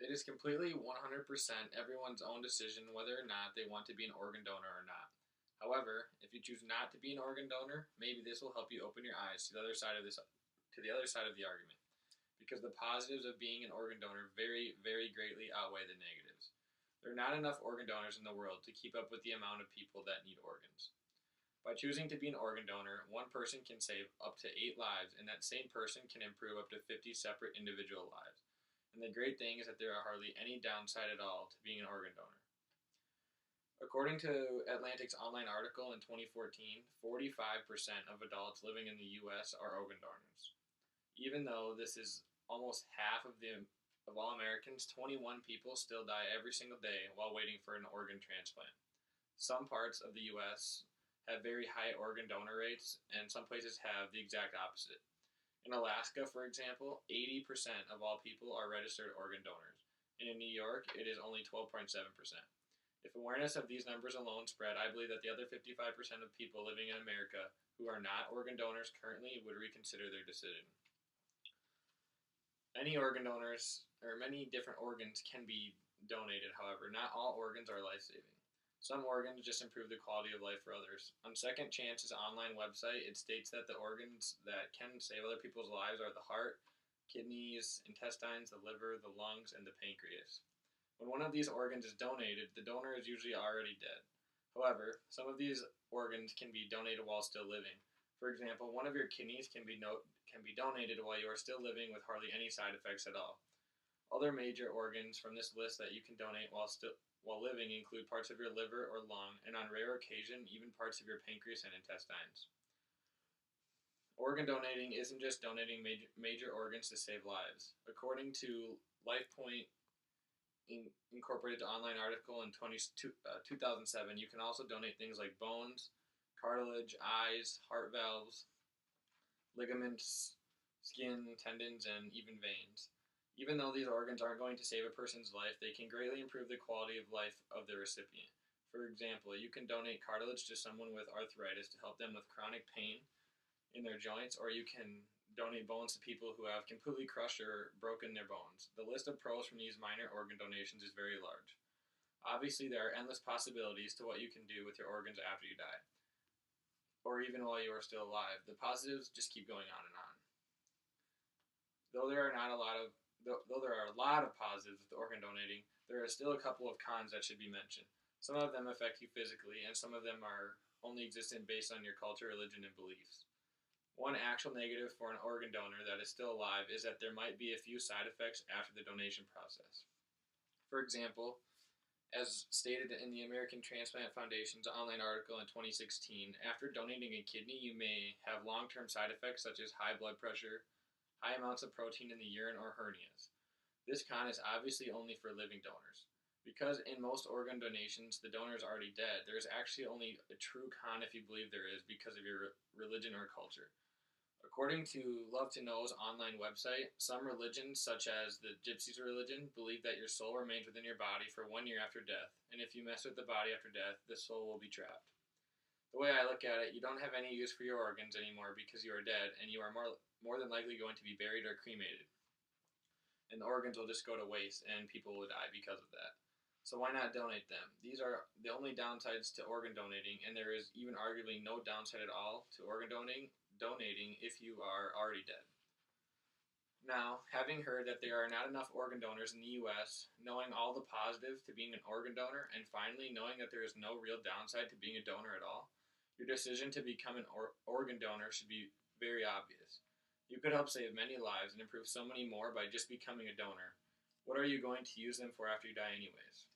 It is completely 100% everyone's own decision whether or not they want to be an organ donor or not. However, if you choose not to be an organ donor, maybe this will help you open your eyes to the other side of the argument, because the positives of being an organ donor very, very greatly outweigh the negatives. There are not enough organ donors in the world to keep up with the amount of people that need organs. By choosing to be an organ donor, one person can save up to 8 lives, and that same person can improve up to 50 separate individual lives. And the great thing is that there are hardly any downside at all to being an organ donor. According to Atlantic's online article in 2014, 45% of adults living in the US are organ donors. Even though this is almost half of all Americans, 21 people still die every single day while waiting for an organ transplant. Some parts of the US have very high organ donor rates, and some places have the exact opposite. In Alaska, for example, 80% of all people are registered organ donors, and in New York, it is only 12.7%. If awareness of these numbers alone spread, I believe that the other 55% of people living in America who are not organ donors currently would reconsider their decision. Many different organs can be donated, however, not all organs are life-saving. Some organs just improve the quality of life for others. On Second Chance's online website, it states that the organs that can save other people's lives are the heart, kidneys, intestines, the liver, the lungs, and the pancreas. When one of these organs is donated, the donor is usually already dead. However, some of these organs can be donated while still living. For example, one of your kidneys can be donated while you are still living with hardly any side effects at all. Other major organs from this list that you can donate while living include parts of your liver or lung, and on rare occasion, even parts of your pancreas and intestines. Organ donating isn't just donating major organs to save lives. According to LifePoint Incorporated's online article in 2007, you can also donate things like bones, cartilage, eyes, heart valves, ligaments, skin, tendons, and even veins. Even though these organs aren't going to save a person's life, they can greatly improve the quality of life of the recipient. For example, you can donate cartilage to someone with arthritis to help them with chronic pain in their joints, or you can donate bones to people who have completely crushed or broken their bones. The list of pros from these minor organ donations is very large. Obviously, there are endless possibilities to what you can do with your organs after you die, or even while you are still alive. The positives just keep going on and on. Though there are a lot of positives with organ donating, there are still a couple of cons that should be mentioned. Some of them affect you physically, and some of them are only existent based on your culture, religion, and beliefs. One actual negative for an organ donor that is still alive is that there might be a few side effects after the donation process. For example, as stated in the American Transplant Foundation's online article in 2016, after donating a kidney, you may have long-term side effects such as high blood pressure, high amounts of protein in the urine, or hernias. This con is obviously only for living donors. Because in most organ donations, the donor is already dead, there is actually only a true con if you believe there is because of your religion or culture. According to Love to Know's online website, some religions, such as the Gypsies religion, believe that your soul remains within your body for 1 year after death, and if you mess with the body after death, the soul will be trapped. The way I look at it, you don't have any use for your organs anymore because you are dead, and you are more than likely going to be buried or cremated. And the organs will just go to waste, and people will die because of that. So why not donate them? These are the only downsides to organ donating, and there is even arguably no downside at all to organ donating if you are already dead. Now, having heard that there are not enough organ donors in the US, knowing all the positives to being an organ donor, and finally knowing that there is no real downside to being a donor at all, your decision to become an organ donor should be very obvious. You could help save many lives and improve so many more by just becoming a donor. What are you going to use them for after you die anyways?